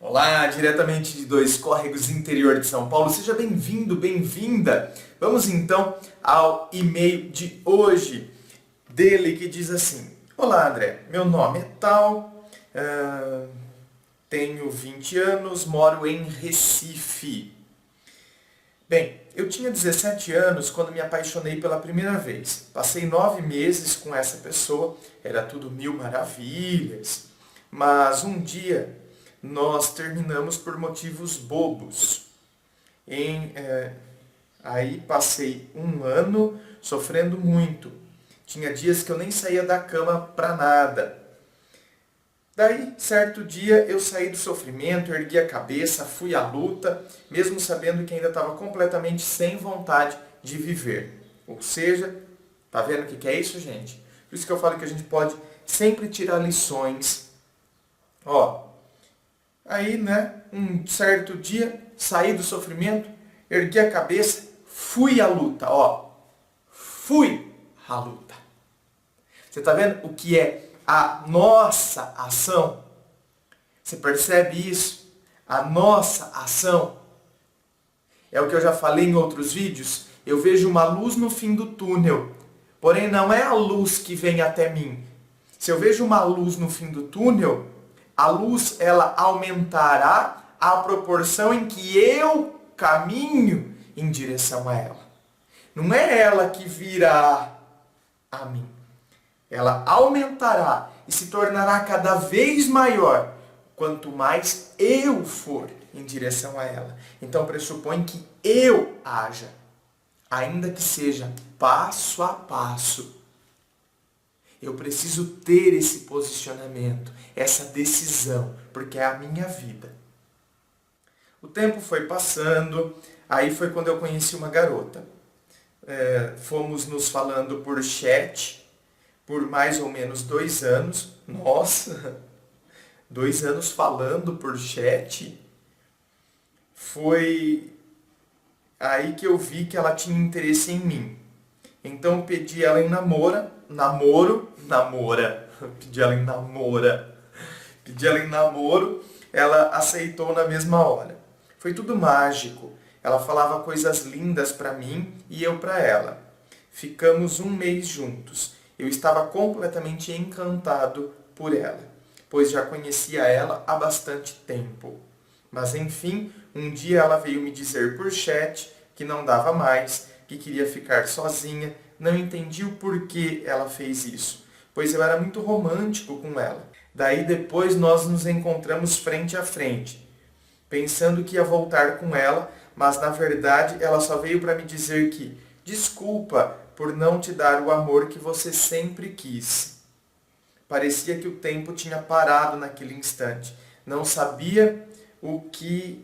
Olá, diretamente de Dois Córregos, interior de São Paulo. Seja bem-vindo, bem-vinda. Vamos então ao e-mail de hoje dele que diz assim: Olá, André, meu nome é tal, tenho 20 anos, moro em Recife. Bem, eu tinha 17 anos quando me apaixonei pela primeira vez. Passei 9 meses com essa pessoa, era tudo mil maravilhas. Mas um dia nós terminamos por motivos bobos. Aí passei um ano sofrendo muito. Tinha dias que eu nem saía da cama pra nada. Daí, certo dia, eu saí do sofrimento, ergui a cabeça, fui à luta, mesmo sabendo que ainda estava completamente sem vontade de viver. Ou seja, tá vendo o que é isso, gente? Por isso que eu falo que a gente pode sempre tirar lições. Aí, um certo dia, saí do sofrimento, ergui a cabeça, fui à luta, fui à luta. Você tá vendo o que é a nossa ação? Você percebe isso? A nossa ação. É o que eu já falei em outros vídeos. Eu vejo uma luz no fim do túnel. Porém, não é a luz que vem até mim. Se eu vejo uma luz no fim do túnel, a luz ela aumentará à proporção em que eu caminho em direção a ela. Não é ela que virá a mim. Ela aumentará e se tornará cada vez maior quanto mais eu for em direção a ela. Então pressupõe que eu haja, ainda que seja passo a passo. Eu preciso ter esse posicionamento, essa decisão, porque é a minha vida. O tempo foi passando, aí foi quando eu conheci uma garota. Fomos nos falando por chat, por mais ou menos 2 anos. Nossa, 2 anos falando por chat. Foi aí que eu vi que ela tinha interesse em mim. Então pedi ela em namoro. Pedi ela em namoro, ela aceitou na mesma hora. Foi tudo mágico. Ela falava coisas lindas para mim e eu para ela. Ficamos 1 mês juntos. Eu estava completamente encantado por ela, pois já conhecia ela há bastante tempo. Mas enfim, um dia ela veio me dizer por chat que não dava mais, que queria ficar sozinha. Não entendi o porquê ela fez isso, pois eu era muito romântico com ela. Daí depois nós nos encontramos frente a frente, pensando que ia voltar com ela, mas na verdade ela só veio para me dizer que desculpa por não te dar o amor que você sempre quis. Parecia que o tempo tinha parado naquele instante. Não sabia o que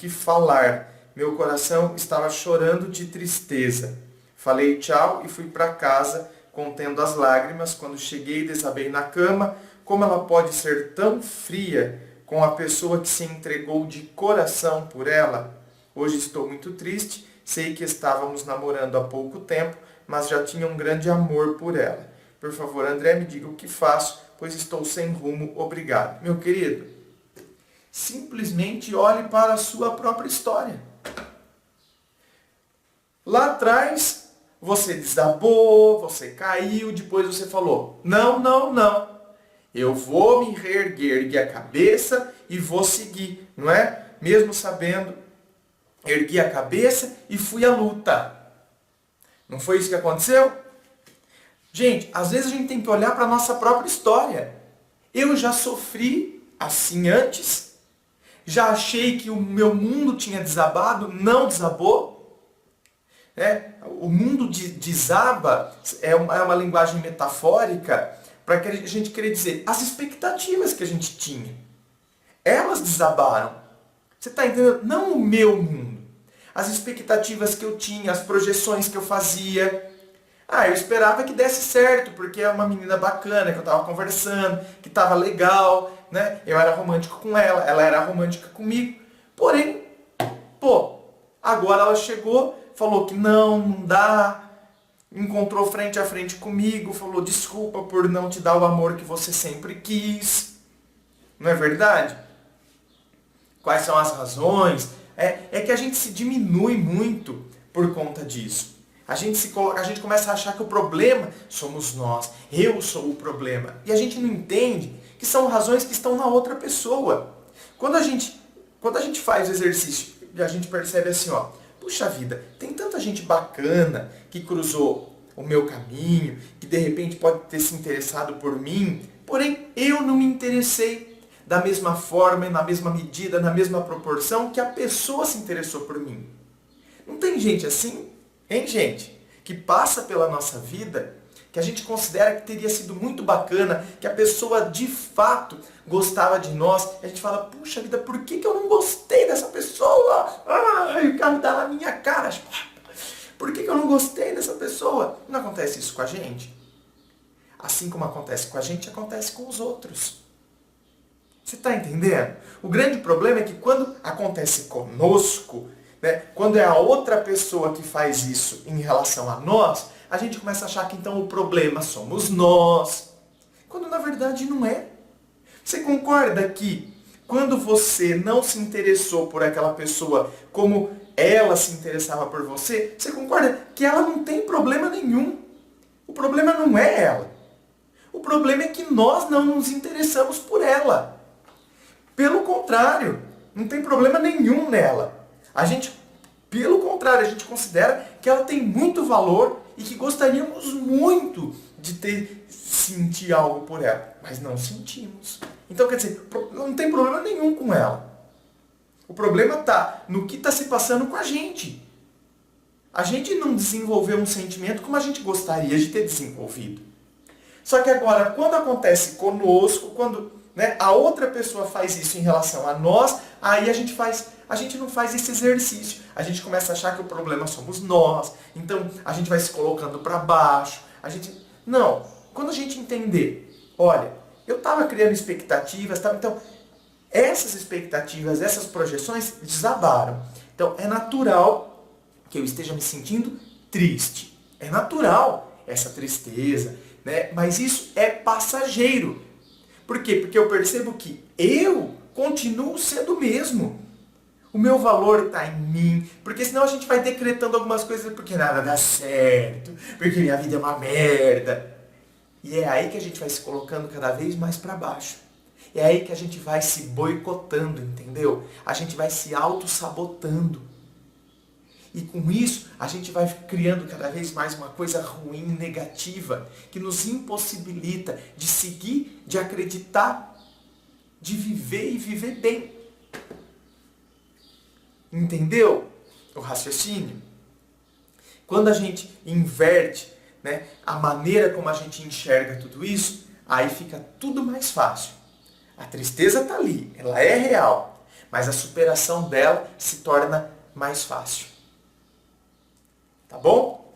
falar. Meu coração estava chorando de tristeza. Falei tchau e fui para casa, contendo as lágrimas. Quando cheguei, desabei na cama. Como ela pode ser tão fria com a pessoa que se entregou de coração por ela? Hoje estou muito triste. Sei que estávamos namorando há pouco tempo, mas já tinha um grande amor por ela. Por favor, André, me diga o que faço, pois estou sem rumo. Obrigado. Meu querido, simplesmente olhe para a sua própria história. Lá atrás, você desabou, você caiu, depois você falou, não. Eu vou me reerguer, erguer a cabeça e vou seguir, não é? Mesmo sabendo, ergui a cabeça e fui à luta. Não foi isso que aconteceu? Gente, às vezes a gente tem que olhar para a nossa própria história. Eu já sofri assim antes, já achei que o meu mundo tinha desabado, não desabou. O mundo desaba é uma linguagem metafórica para que a gente querer dizer as expectativas que a gente tinha. Elas desabaram. Você está entendendo? Não o meu mundo. As expectativas que eu tinha, as projeções que eu fazia. Eu esperava que desse certo, porque é uma menina bacana, que eu estava conversando, que estava legal, né? Eu era romântico com ela era romântica comigo. Porém, agora ela chegou, falou que não dá, encontrou frente a frente comigo, falou desculpa por não te dar o amor que você sempre quis. Não é verdade? Quais são as razões? É que a gente se diminui muito por conta disso. A gente começa a achar que o problema somos nós. Eu sou o problema. E a gente não entende que são razões que estão na outra pessoa. Quando a gente faz o exercício, a gente percebe assim, ó, puxa vida, tem tanta gente bacana que cruzou o meu caminho, que de repente pode ter se interessado por mim, porém eu não me interessei da mesma forma, na mesma medida, na mesma proporção que a pessoa se interessou por mim. Não tem gente assim? Hein, gente? Que passa pela nossa vida, que a gente considera que teria sido muito bacana, que a pessoa de fato gostava de nós, e a gente fala, puxa vida, por que eu não gostei dessa pessoa? Ai, o cara dá na minha cara. Por que eu não gostei dessa pessoa? Não acontece isso com a gente? Assim como acontece com a gente, acontece com os outros. Você está entendendo? O grande problema é que quando acontece conosco, né, quando é a outra pessoa que faz isso em relação a nós, a gente começa a achar que então o problema somos nós. Quando na verdade não é. Você concorda que quando você não se interessou por aquela pessoa como ela se interessava por você, você concorda que ela não tem problema nenhum? O problema não é ela. O problema é que nós não nos interessamos por ela. Pelo contrário, não tem problema nenhum nela. Pelo contrário, a gente considera que ela tem muito valor e que gostaríamos muito de sentir algo por ela, mas não sentimos. Então, quer dizer, não tem problema nenhum com ela. O problema está no que está se passando com a gente. A gente não desenvolveu um sentimento como a gente gostaria de ter desenvolvido. Só que agora, quando acontece conosco, quando a outra pessoa faz isso em relação a nós, aí a gente não faz esse exercício. A gente começa a achar que o problema somos nós. Então a gente vai se colocando para baixo. Não. Quando a gente entender, olha, eu estava criando expectativas, então essas expectativas, essas projeções desabaram. Então é natural que eu esteja me sentindo triste. É natural essa tristeza, né? Mas isso é passageiro. Por quê? Porque eu percebo que eu continuo sendo o mesmo. O meu valor está em mim. Porque senão a gente vai decretando algumas coisas porque nada dá certo, porque minha vida é uma merda. E é aí que a gente vai se colocando cada vez mais para baixo. É aí que a gente vai se boicotando, entendeu? A gente vai se auto-sabotando. E com isso, a gente vai criando cada vez mais uma coisa ruim, negativa, que nos impossibilita de seguir, de acreditar, de viver e viver bem. Entendeu o raciocínio? Quando a gente inverte, né, a maneira como a gente enxerga tudo isso, aí fica tudo mais fácil. A tristeza está ali, ela é real, mas a superação dela se torna mais fácil. Tá bom?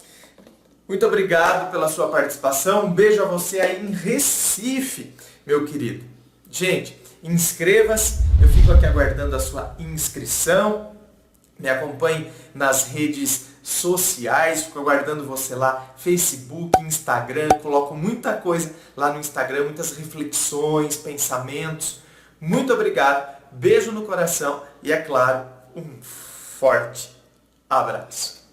Muito obrigado pela sua participação. Um beijo a você aí em Recife, meu querido. Gente, inscreva-se. Eu fico aqui aguardando a sua inscrição. Me acompanhe nas redes sociais. Fico aguardando você lá. Facebook, Instagram. Coloco muita coisa lá no Instagram. Muitas reflexões, pensamentos. Muito obrigado. Beijo no coração. E, é claro, um forte abraço.